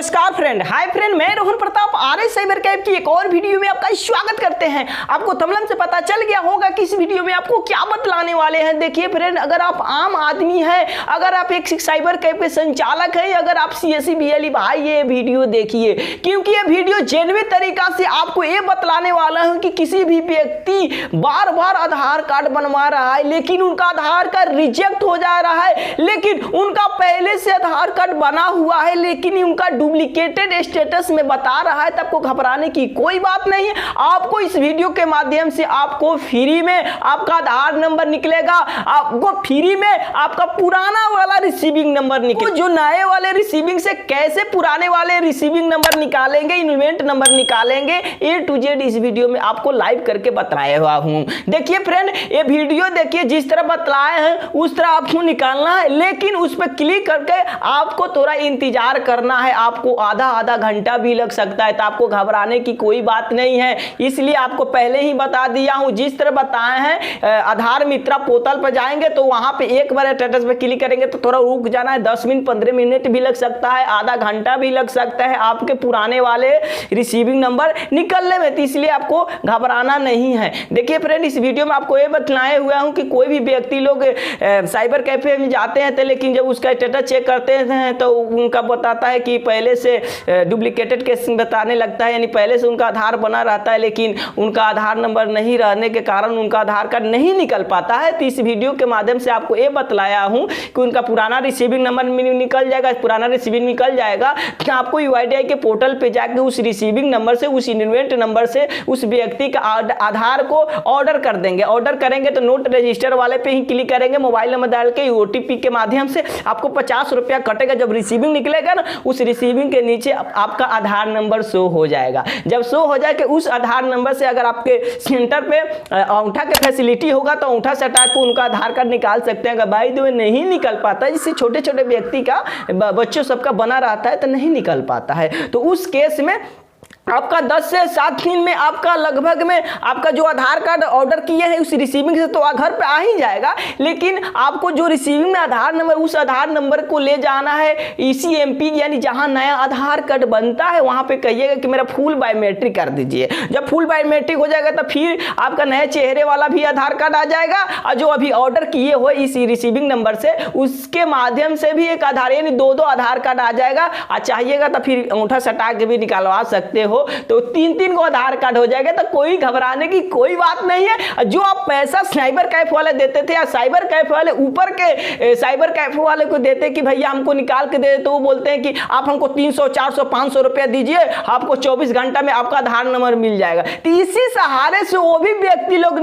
नमस्कार friend, hi friend, मैं Rohan Pratap RS cyber Kaif की एक और वीडियो में आपका स्वागत करते हैं। आपको थंबनेल से पता चल गया होगा कि इस वीडियो में आपको क्या बतलाने वाले हैं। देखिए फ्रेंड, अगर आप आम आदमी हैं, अगर आप एक साइबर कैफ के संचालक हैं, अगर आप सीएससी बीएलई भाई, ये वीडियो देखिए, क्योंकि ये वीडियो जेन्युइन तरीका से आपको ये बतलाने वाला है कि किसी भी व्यक्ति बार बार आधार कार्ड बनवा रहा है, लेकिन उनका आधार कार्ड रिजेक्ट हो जा रहा है, लेकिन उनका पहले से आधार कार्ड बना हुआ है, लेकिन उनका डुप्लीकेटेड स्टेटस में बता रहा है। तो आपको घबराने की कोई बात नहीं है। आपको इस वीडियो के माध्यम से आपको फ्री में आपका आधार नंबर निकलेगा, आपको फ्री में आपका पुराना वाला रिसीविंग नंबर निकलेगा। जो नए वाले रिसीविंग से कैसे पुराने वाले रिसीविंग नंबर निकालेंगे, इन्वेंट नंबर निकालेंगे, ए टू जेड इस वीडियो में आपको लाइव करके बताया हुआ हूं। देखिए फ्रेंड, ये वीडियो देखिए, जिस तरह बतलाए हैं उस तरह आपको निकालना है, लेकिन उस पर क्लिक करके आपको थोड़ा इंतजार करना है। आपको आधा घंटा भी लग सकता है, तो आपको घबराने की कोई बात नहीं है। इसलिए आपको पहले ही बता दिया हूं, जिस तरह बताए हैं। आधार मित्रा पोर्टल पर जाएंगे तो वहां पे एक बार स्टेटस पे क्लिक करेंगे तो थोड़ा रुक जाना है। 10 मिनट 15 मिनट भी लग सकता है, आधा घंटा भी लग सकता है आपके पुराने वाले रिसीविंग नंबर निकलने में। तो इसलिए आपको घबराना नहीं है। देखिए फ्रेंड, इस वीडियो में आपको ये बतलाए हुआ हूं कि कोई भी व्यक्ति लोग साइबर कैफे में जाते हैं, तो लेकिन जब उसका स्टेटस चेक करते हैं तो उनका बताता है कि पहले से डुप्लीकेटेड केस बताने लगता है, यानी पहले से उनका आधार बना रहता है, लेकिन उनका आधार नंबर नहीं रहने के कारण उनका आधार कार्ड नहीं निकल पाता है। तो इस वीडियो के माध्यम से आपको ये बतलाया हूं कि उनका पुराना रिसीविंग नंबर निकल जाएगा, पुराना रिसीविंग निकल जाएगा। तो आपको यूआईडीआई के पोर्टल पे जाकर उस रिसीविंग नंबर से, उस इन्वेंट नंबर से उस व्यक्ति का आधार को ऑर्डर कर देंगे। ऑर्डर करेंगे तो नोट रजिस्टर वाले पे ही क्लिक करेंगे, मोबाइल नंबर डाल के ओटीपी के माध्यम से आपको 50 रुपया कटेगा। जब रिसीविंग निकलेगा ना, उस रिसीविंग के नीचे आपका आधार नंबर शो हो जाएगा। जब शो हो जाए कि उस आधार नंबर से अगर आपके सेंटर पे अंगूठा के फैसिलिटी होगा तो अंगूठा से हटा के उनका आधार कार्ड निकाल सकते हैं। भाई तो नहीं निकल पाता, जिससे छोटे छोटे व्यक्ति का, बच्चों सबका बना रहता है तो नहीं निकल पाता है। तो उस केस में आपका 10 से 7 दिन में आपका लगभग में आपका जो आधार कार्ड ऑर्डर किए हैं उस रिसीविंग से तो घर पे आ ही जाएगा, लेकिन आपको जो रिसीविंग में आधार नंबर, उस आधार नंबर को ले जाना है ईसीएमपी, यानी जहां नया आधार कार्ड बनता है वहां पे कहिएगा कि मेरा फुल बायोमेट्रिक कर दीजिए। जब फुल बायोमेट्रिक हो जाएगा तो फिर आपका नए चेहरे वाला भी आधार कार्ड आ जाएगा, और जो अभी ऑर्डर किए हो इस रिसीविंग नंबर से उसके माध्यम से भी एक आधार, यानी 2 आधार कार्ड आ जाएगा। और चाहिएगा तो फिर अंगूठा सटा के भी निकालवा सकते हो, तो 3 को आधार कार्ड हो जाएगा। तो कोई घबराने की कोई बात नहीं है। जो आप पैसा साइबर कैफ वाले देते थे, या साइबर कैफ वाले ऊपर के साइबर कैफ वाले को देते कि भैया हमको निकाल के दे, तो वो बोलते हैं कि आप हमको 300 400 500 रुपया दीजिए, आपको 24 घंटा में आपका आधार नंबर मिल जाएगा। तो इसी सहारे से वो भी व्यक्ति लोग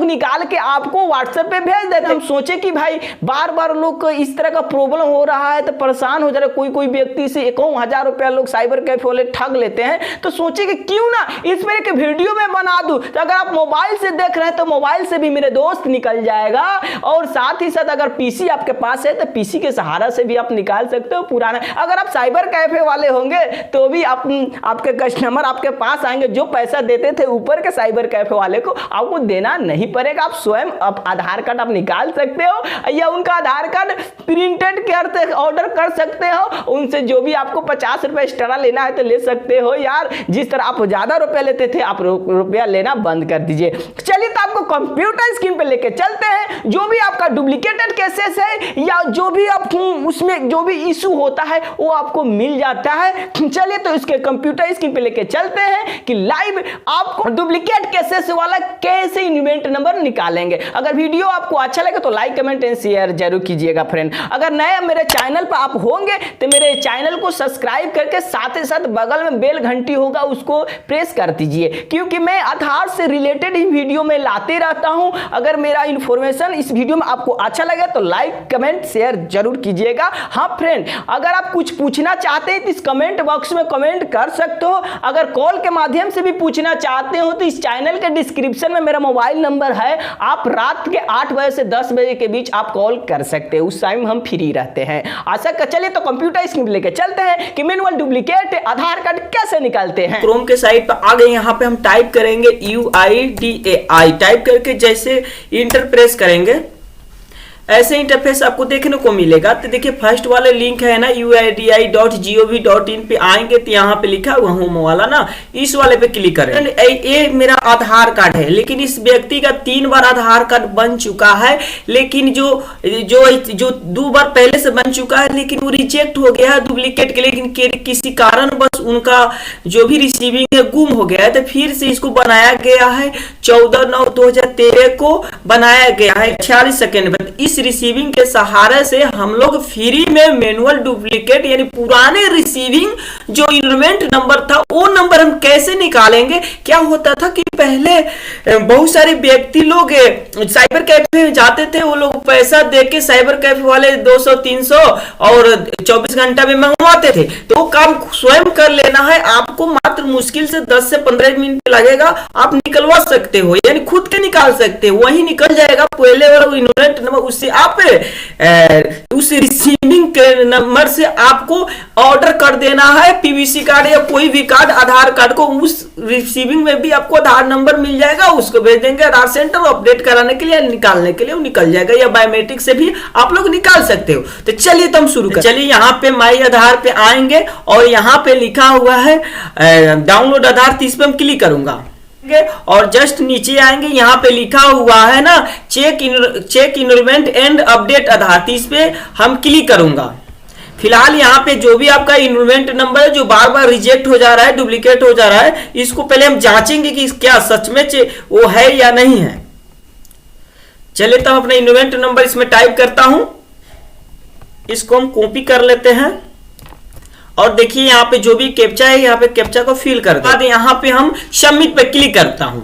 निकाल के आपको व्हाट्सएप पे भेज देते। हम सोचे कि भाई बार बार लोग को इस तरह का प्रॉब्लम हो रहा है तो परेशान हो जा रहे, कोई व्यक्ति से 1000 रुपया लोग साइबर कैफ वाले ठग लेते हैं, तो सोचे कि क्यों ना इस पर एक वीडियो में बना दूं। तो अगर आप मोबाइल से देख रहे हैं तो मोबाइल से भी मेरे दोस्त निकल जाएगा, और साथ ही साथ अगर पीसी आपके पास है तो पीसी के सहारा से भी आप निकाल सकते हो पुराना। अगर आप साइबर कैफे वाले होंगे तो भी आपके कस्टमर आपके पास आएंगे, जो पैसा देते थे ऊपर के साइबर कैफे वाले को आपको देना नहीं पड़ेगा। आप स्वयं आधार कार्ड आप निकाल सकते हो, या उनका आधार कार्ड प्रिंटेड करते ऑर्डर कर सकते हो। उनसे जो भी आपको 50 रुपए एक्स्ट्रा लेना है तो ले सकते हो यार। जिस तरह आप ज्यादा रुपया लेते थे, आप रुपया लेना बंद कर दीजिए। चलिए, तो आपको कंप्यूटर स्क्रीन पे लेके चलते हैं। जो भी आपका डुप्लीकेटेड केसेस है, या जो भी आप उसमें जो भी इशू होता है वो आपको मिल जाता है। चलिए, तो इसके कंप्यूटर स्क्रीन पे लेके चलते हैं कि लाइव आपको डुप्लीकेट केसेस वाला कैसे इन्वेंट नंबर निकालेंगे। अगर वीडियो आपको अच्छा लगे तो लाइक कमेंट एंड शेयर जरूर कीजिएगा फ्रेंड। अगर नए मेरे चैनल पर आप होंगे तो मेरे चैनल को सब्सक्राइब करके साथ ही साथ बगल में बेल घंटी होगा उसको प्रेस कर दीजिए, क्योंकि मैं आधार से रिलेटेड ही वीडियो में लाते रहता हूं। अगर मेरा इंफॉर्मेशन इस वीडियो में आपको अच्छा लगे तो लाइक कमेंट शेयर जरूर कीजिएगा। हाँ फ्रेंड, अगर आप कुछ पूछना चाहते हैं तो इस कमेंट बॉक्स में कमेंट कर सकते हो। अगर कॉल के माध्यम से भी पूछना चाहते हो तो इस चैनल के डिस्क्रिप्शन में मेरा मोबाइल नंबर है, आप रात के 8 बजे से 10 बजे के बीच आप कॉल कर सकते हो, उस टाइम हम फ्री रहते हैं। आशा कर चलिए, तो कंप्यूटर स्क्रीन लेके चलते हैं कि मैनुअल डुप्लीकेट आधार कार्ड कैसे निकालते हैं। क्रोम के साइट पर आ गए, यहाँ पे हम टाइप करेंगे UIDAI, टाइप करके जैसे इंटर प्रेस करेंगे ऐसे इंटरफेस आपको देखने को मिलेगा। तो देखिए फर्स्ट वाला लिंक है ना uidi.gov.in पे आएंगे तो यहाँ पे लिखा हुआ होम वाला ना, इस वाले पे क्लिक करें। ये मेरा आधार कार्ड है, लेकिन इस व्यक्ति का 3 बार आधार कार्ड बन चुका है, लेकिन जो 2 बार पहले से बन चुका है लेकिन वो रिजेक्ट हो गया है डुप्लीकेट के, लेकिन किसी कारण बस उनका जो भी रिसीविंग है गुम हो गया है। तो फिर से इसको बनाया गया है 14/9/2013 को बनाया गया है 46 सेकेंड में। इस रिसीविंग के सहारे से हम लोग फ्री में मैनुअल डुप्लीकेट यानी पुराने रिसीविंग जो इनरोलमेंट नंबर था वो नंबर हम कैसे निकालेंगे। क्या होता था कि पहले बहुत सारे व्यक्ति लोग साइबर कैफे में जाते थे, वो लोग पैसा देके साइबर कैफे वाले 200-300 और 24 घंटा में मंगवाते थे। तो वो काम स्वयं कर लेना है, आपको मात्र मुश्किल से 10 से 15 मिनट लगेगा, आप निकलवा सकते हो यानी खुद के निकाल सकते हो, वही निकल जाएगा पहले वाला इनरोलमेंट नंबर। उससे आप उस रिसीविंग के नंबर से आपको ऑर्डर कर देना है पीवीसी कार्ड या कोई भी कार्ड, आधार कार्ड को उस रिसीविंग में भी आपको आधार नंबर मिल जाएगा, उसको भेज देंगे आधार सेंटर, अपडेट कराने के लिए निकालने के लिए वो निकल जाएगा, या बायोमेट्रिक से भी आप लोग निकाल सकते हो। तो चलिए तो हम शुरू करें। चलिए यहाँ पे माई आधार पे आएंगे और यहाँ पे लिखा हुआ है डाउनलोड आधार, तो इस पे हम क्लिक करूंगा और जस्ट नीचे आएंगे, यहाँ पे लिखा हुआ है ना चेक इनरोलमेंट एंड अपडेट आधार, इस पे हम क्लिक करूंगा। फिलहाल यहाँ पे जो भी आपका इनरोलमेंट नंबर है जो बार बार रिजेक्ट हो जा रहा है, डुप्लीकेट हो जा रहा है, इसको पहले हम जांचेंगे कि क्या सच में वो है या नहीं है। चलिए तो अपना इनरोलमेंट नंबर इसमें टाइप करता हूं, इसको हम कॉपी कर लेते हैं और देखिए यहाँ पे जो भी कैप्चा है यहाँ पे कैप्चा को फिल कर दे। यहाँ पे हम सबमिट पे क्लिक करता हूं।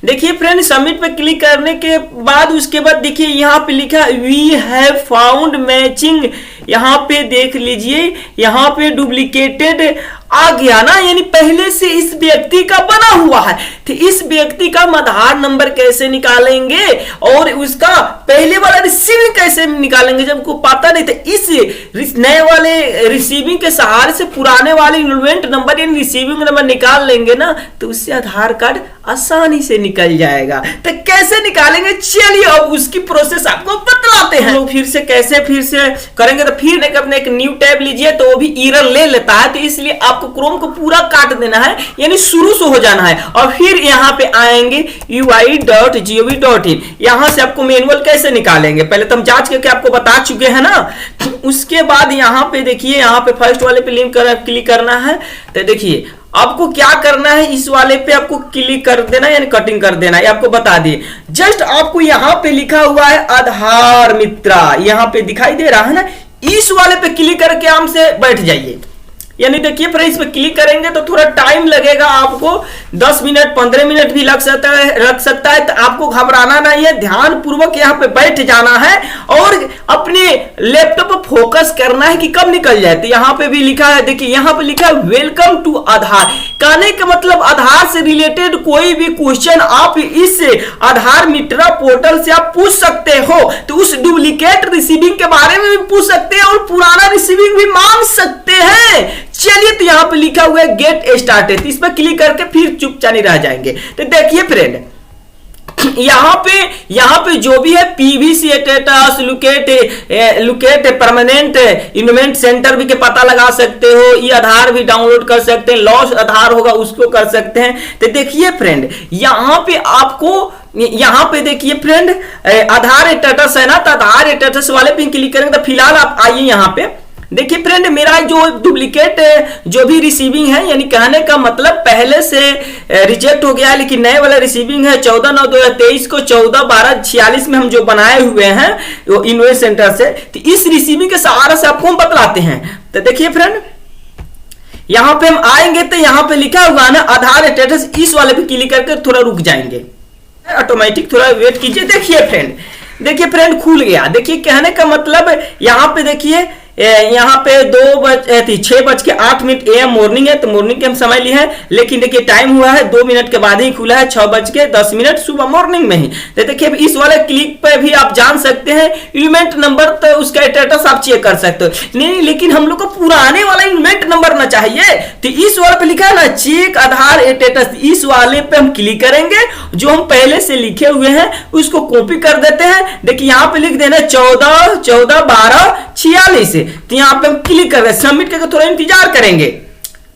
देखिए फ्रेंड सबमिट पे क्लिक करने के बाद उसके बाद देखिए यहाँ पे लिखा वी हैव फाउंड मैचिंग, यहाँ पे देख लीजिए यहाँ पे डुप्लीकेटेड आ गया ना, यानी पहले से इस व्यक्ति का बना हुआ है। तो इस व्यक्ति का आधार नंबर कैसे निकालेंगे और उसका पहले वाला रिसीविंग कैसे निकालेंगे जब को पता नहीं था। इस नए वाले रिसीविंग के सहारे से पुराने वाले इनरोलमेंट नंबर यानी रिसीविंग नंबर निकाल लेंगे ना, तो उससे आधार कार्ड आसानी से निकल जाएगा। तो कैसे निकालेंगे चलिए अब उसकी प्रोसेस आपको बतलाते हैं। लोग फिर से कैसे करेंगे, तो फिर एक न्यू टैब लीजिए तो वो भी एरर ले लेता है, तो इसलिए आपको क्रोम को पूरा काट देना है यानी शुरू से हो जाना है और फिर यहाँ पे आएंगे uidi.gov.in। यहाँ से आपको मैनुअल कैसे निकालेंगे पहले तो हम जांच करके आपको बता चुके हैं ना। उसके बाद यहाँ पे देखिए यहाँ पे फर्स्ट वाले पे लिंक क्लिक करना है। तो देखिए आपको क्या करना है, इस वाले पे आपको क्लिक कर देना यानी कटिंग कर देना, ये आपको बता दिए। जस्ट आपको यहाँ पे लिखा हुआ है आधार मित्रा, यहाँ पे दिखाई दे रहा है ना, इस वाले पे क्लिक करके आराम से बैठ जाइए। यानी देखिए फ्रेंड्स इस पे क्लिक करेंगे तो थोड़ा टाइम लगेगा, आपको 10 मिनट 15 मिनट भी लग सकता है। तो आपको घबराना नहीं है, ध्यान पूर्वक यहाँ पे बैठ जाना है और अपने लैपटॉप पर फोकस करना है कि कब निकल जाए। तो यहाँ पे भी लिखा है, देखिए यहाँ पे लिखा है वेलकम टू आधार, कहने का मतलब आधार से रिलेटेड कोई भी क्वेश्चन आप इस आधार मित्रा पोर्टल से आप पूछ सकते हो। तो उस डुप्लीकेट रिसीविंग के बारे में भी पूछ सकते हैं और पुराना रिसीविंग भी मांग सकते हैं। चलिए तो यहाँ पे लिखा हुआ है गेट स्टार्टेड, इस पर क्लिक करके फिर चुपचाप नहीं रह जाएंगे। तो देखिए फ्रेंड यहाँ पे जो भी है PVC status locate permanent enrolment centre भी के पता लगा सकते हो, ये आधार भी डाउनलोड कर सकते हैं, लॉस आधार होगा उसको कर सकते हैं। तो देखिए फ्रेंड यहाँ पे आपको यहाँ पे देखिए फ्रेंड आधार स्टेटस है ना, तो आधार स्टेटस वाले पे क्लिक करेंगे। तो फिलहाल आप आइए यहाँ पे देखिए फ्रेंड मेरा जो डुप्लीकेट जो भी रिसीविंग है यानी कहने का मतलब पहले से रिजेक्ट हो गया है, लेकिन नए वाला रिसीविंग है 14/9/2023 को 14/12/46 में हम जो बनाए हुए हैं इनवॉइस सेंटर से। तो इस रिसीविंग के सहारे से आपको हम बतलाते हैं। तो देखिए फ्रेंड यहाँ पे हम आएंगे तो यहाँ पे लिखा हुआ है ना आधार स्टेटस, इस वाले पे क्लिक करके थोड़ा रुक जाएंगे, ऑटोमेटिक थोड़ा वेट कीजिए। देखिए फ्रेंड खुल गया। देखिए कहने का मतलब यहाँ पे देखिए यहाँ पे 6:08 AM मॉर्निंग है, तो मॉर्निंग के हम समय लिए हैं, लेकिन देखिए टाइम हुआ है 2 मिनट के बाद ही खुला है, 6:10 सुबह मॉर्निंग में ही। तो देखिए इस वाले क्लिक पे भी आप जान सकते हैं इवेंट नंबर, तो उसका स्टेटस आप चेक कर सकते हो। नहीं, लेकिन हम लोग को पुराने वाला इवेंट नंबर ना चाहिए, तो इस वाले पे लिखा है ना चेक आधार स्टेटस, इस वाले पे हम क्लिक करेंगे। जो हम पहले से लिखे हुए हैं उसको कॉपी कर देते हैं। देखिए यहाँ पे लिख देना 14/12/46, तो यहाँ पे हम क्लिक कर रहे हैं, सबमिट करके थोड़ा इंतजार करेंगे।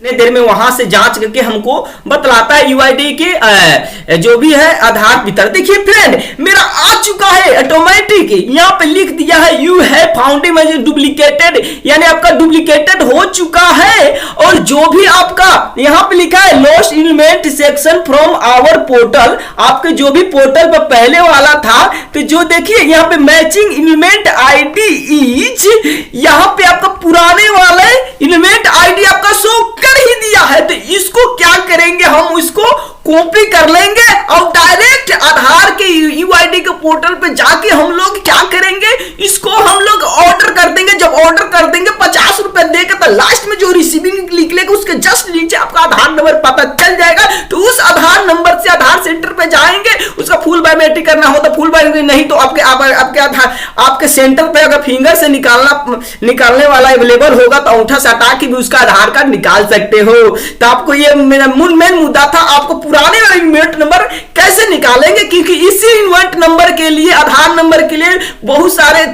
इतने देर में वहां से जांच करके हमको बतलाता है यूआईडी के जो भी है आधार भीतर। देखिए फ्रेंड मेरा आ चुका है ऑटोमेटिक, यहाँ पे लिख दिया है यू है फाउंड डुप्लीकेटेड, यानी आपका डुप्लीकेटेड हो चुका है। और जो भी आपका यहाँ पे लिखा है लॉस्ट इनमेंट सेक्शन फ्रॉम आवर पोर्टल, आपके जो भी पोर्टल पर पहले वाला था, तो जो देखिए यहाँ पे मैचिंग इनमेंट आईडी इज, यहाँ पे आपका पुराने वाले इनमेंट आईडी आपका शो ही दिया है। तो इसको क्या करेंगे, हम इसको कॉपी कर लेंगे और डायरेक्ट आधार के यूआईडी के पोर्टल पे जाके हम लोग क्या करेंगे, इसको हम लोग ऑर्डर कर देंगे। जब ऑर्डर कर देंगे 50 रुपए देकर, तो लास्ट में जो रिसीविंग निकलेगा उसके जस्ट नीचे आपका आधार नंबर पता चल जाएगा। तो उस आधार नंबर से आधार सेंटर पे जाएंगे, उसका फुल बायोमेट्रिक करना हो तो फुल बायोमेट्रिक, नहीं तो आपके आधार आपके सेंटर पे अगर फिंगर से निकालने वाला अवेलेबल होगा तो अंगूठा से हटा के भी उसका आधार कार्ड निकाल सकते हो। तो आपको ये मेरा मेन मुद्दा था, आपको पुराने वाले इवेंट नंबर कैसे निकालेंगे, क्योंकि इसी इवेंट नंबर के लिए, आधार नंबर के लिए बहुत सारे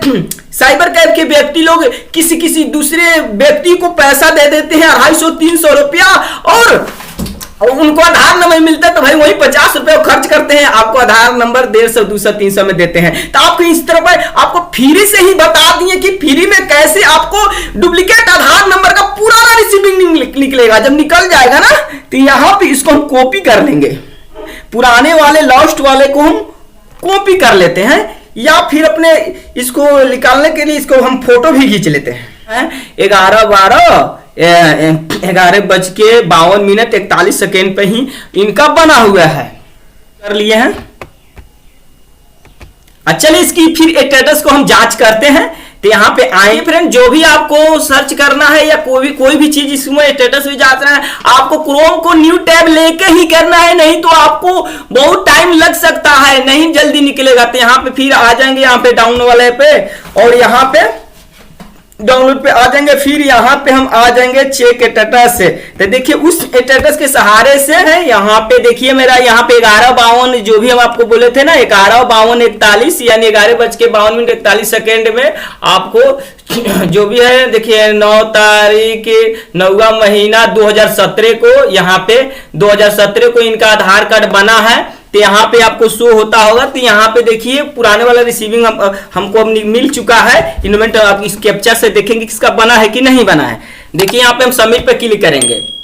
साइबर कैफ के व्यक्ति लोग किसी दूसरे व्यक्ति को पैसा दे देते हैं 250-300 रुपया, और उनको आधार नंबर मिलता है तो भाई वही 50 रुपए खर्च करते हैं, आपको आधार नंबर 150, 200, 300 में देते हैं। तो आपको इस तरह पर आपको फ्री से ही बता दिए कि फ्री में कैसे आपको डुप्लीकेट आधार नंबर का पुराना रिसीविंग निकलेगा। जब निकल जाएगा ना, तो यहाँ पे इसको हम कॉपी कर लेंगे, पुराने वाले लास्ट वाले को हम कॉपी कर लेते हैं, या फिर अपने इसको निकालने के लिए इसको हम फोटो भी खींच लेते हैं। 11:52 पे ही इनका बना हुआ है, कर लिए हैं। चलिए इसकी फिर स्टेटस को हम जांच करते हैं। तो यहाँ पे आए फ्रेंड, जो भी आपको सर्च करना है या कोई भी चीज इसमें स्टेटस भी जांचना है, आपको क्रोम को न्यू टैब लेके ही करना है, नहीं तो आपको बहुत टाइम लग सकता है, नहीं जल्दी निकलेगा। तो यहाँ पे फिर आ जाएंगे यहाँ पे डाउन वाले पे, और यहाँ पे डाउनलोड पे आ जाएंगे, फिर यहाँ पे हम आ जाएंगे चेक स्टेटस से। तो देखिए उस स्टेटस के सहारे से है, यहाँ पे देखिए मेरा यहाँ पे 11:52 जो भी हम आपको बोले थे ना 11:52:41 यानी 11:52 में आपको जो भी है देखिए 9 तारीख 9वां महीना 2017 को, यहाँ पे 2017 को इनका आधार कार्ड बना है। तो यहाँ पे आपको शो होता होगा। तो यहाँ पे देखिए पुराने वाला रिसीविंग हमको अब मिल चुका है इन्वेंट। आप इस कैप्चा से देखेंगे किसका बना है कि नहीं बना है। देखिए यहाँ पे हम सबमिट पे क्लिक करेंगे।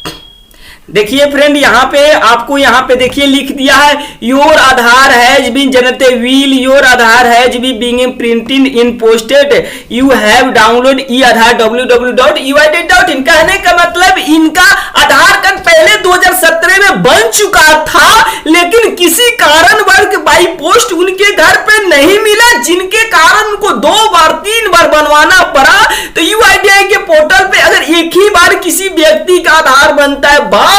देखिए फ्रेंड यहाँ पे आपको यहाँ पे देखिए लिख दिया है your Aadhaar has been generated, while your Aadhaar has been being printed in posted, you have download e Aadhaar www.uid.in। कहने का मतलब इनका आधार कार्ड पहले 2017 में बन चुका था, लेकिन किसी कारणवश बाई पोस्ट उनके घर पे नहीं मिला, जिनके कारण उनको 2 बार 3 बार बनवाना पड़ा। तो यूआईडीआई के पोर्टल पे अगर एक ही बार किसी व्यक्ति का आधार बनता है, बार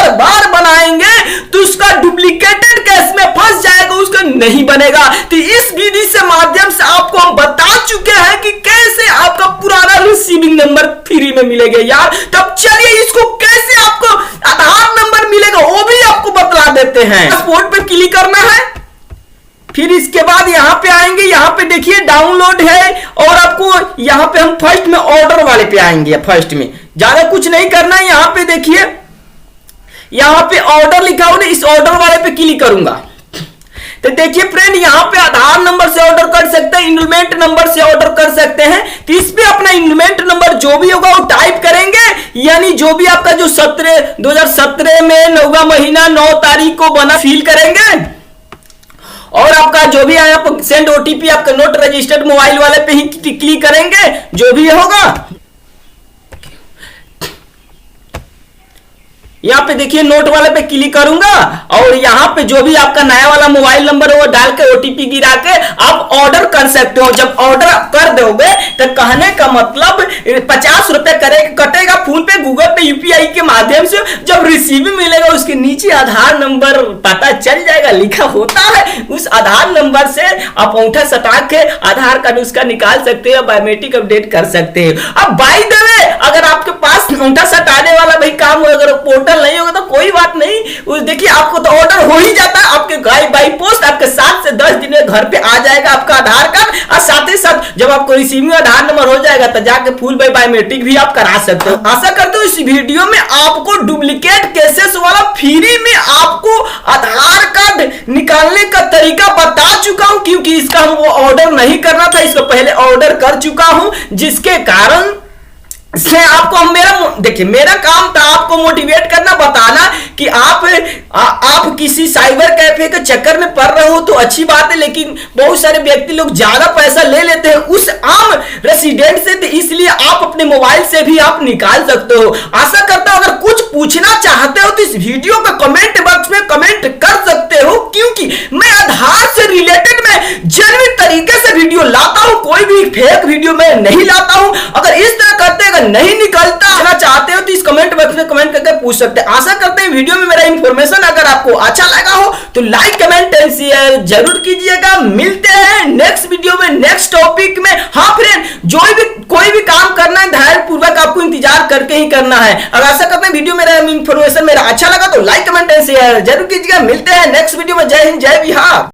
बनाएंगे तो उसका डुप्लीकेटेड केस में फंस जाएगा, उसका नहीं बनेगा। तो इस विधि से माध्यम से आपको हम बता चुके हैं कि कैसे आपका पुराना रिसीविंग नंबर फ्री में मिलेगा यार। तब चलिए इसको कैसे आपको आधार नंबर मिलेगा वो भी आपको बतला देते हैं। पासपोर्ट पे क्लिक करना है, फिर इसके बाद यहाँ पे आएंगे, यहाँ पे देखिए डाउनलोड है, और आपको यहाँ पे हम फर्स्ट में ऑर्डर वाले पे आएंगे। फर्स्ट में ज्यादा कुछ नहीं करना है, यहाँ पे देखिए यहाँ पे ऑर्डर लिखा हुआ है, इस ऑर्डर वाले पे क्लिक करूंगा। तो देखिए फ्रेंड यहाँ पे आधार नंबर से ऑर्डर कर सकते हैं, इनरोलमेंट नंबर से ऑर्डर कर सकते हैं। तो इस पे अपना इनरोलमेंट नंबर जो भी होगा वो टाइप करेंगे, यानी जो भी आपका जो 2017 में 9वां महीना 9 तारीख को बना फिल करेंगे, और आपका जो भी आया सेंड ओटीपी आपका नोट रजिस्टर्ड मोबाइल वाले पे ही क्लिक करेंगे, जो भी होगा। यहाँ पे देखिए नोट वाले पे क्लिक करूंगा और यहाँ पे जो भी आपका नया वाला मोबाइल नंबर है वो डाल के ओटीपी गिरा के आप ऑर्डर कर सकते हो। जब ऑर्डर कर दोगे तो कहने का मतलब 50 रुपए कटेगा फोन पे, गूगल पे, यूपीआई के माध्यम से। जब रिसीव मिलेगा उसके नीचे आधार नंबर पता चल जाएगा, लिखा होता है। उस आधार नंबर से आप अंगूठा सटा के आधार कार्ड उसका निकाल सकते हो, बायोमेट्रिक अपडेट कर सकते हो। अब बाय द वे अगर आपके पास अंगूठा सटाने वाला भाई काम हो, अगर पोर्टल नहीं होगा तो कोई बात नहीं, उस देखिए आपको तो ऑर्डर हो ही जाता है आपके बाई पोस्ट, आपके 7 से 10 दिन में घर पे आ जाएगा आपका आधार कार्ड। और साथ ही साथ जब आपको रिसीविंग आधार नंबर हो जाएगा तो जाके फुल बायोमेट्रिक भी आप करा सकते हो। आशा करते हो इस वीडियो में आपको डुप्लीकेट केसेस वाला फ्री में आपको आधार कार्ड निकालने का तरीका बता चुका हूं, क्योंकि इसका हम वो ऑर्डर नहीं करना था, इसको पहले ऑर्डर कर चुका हूं, जिसके कारण से आपको देखिए मेरा काम था आपको मोटिवेट करना, बताना कि आप किसी साइबर कैफे के चक्कर में पड़ रहे हो तो अच्छी बात है, लेकिन बहुत सारे व्यक्ति लोग ज्यादा पैसा ले लेते हैं उस आम रेसिडेंट से, तो इसलिए आप अपने मोबाइल से भी आप निकाल सकते हो। आशा करता हूं अगर कुछ पूछना चाहते हो तो इस वीडियो का कमेंट बॉक्स में कमेंट कर सकते हो, क्योंकि मैं आधार से रिलेटेड में जेन्युइन तरीके से वीडियो लाता हूं, कोई भी फेक वीडियो मैं नहीं लाता हूं। अगर इस तरह करते अगर नहीं निकलता चाहते हो तो इस कमेंट बॉक्स में कमेंट करके पूछ सकते हैं। आशा करते हैं वीडियो में मेरा इंफॉर्मेशन अगर आपको अच्छा लगा हो तो लाइक कमेंट एंड शेयर जरूर कीजिएगा। मिलते हैं नेक्स्ट वीडियो में नेक्स्ट टॉपिक में। हाँ फ्रेंड, कोई भी काम करना है धैर्य पूर्वक आपको इंतजार करके ही करना है। अगर आशा करते हैं वीडियो मेरा इंफॉर्मेशन मेरा अच्छा लगा तो लाइक कमेंट एंड शेयर जरूर कीजिएगा। मिलते हैं नेक्स्ट वीडियो में। जय हिंद, जय बिहार।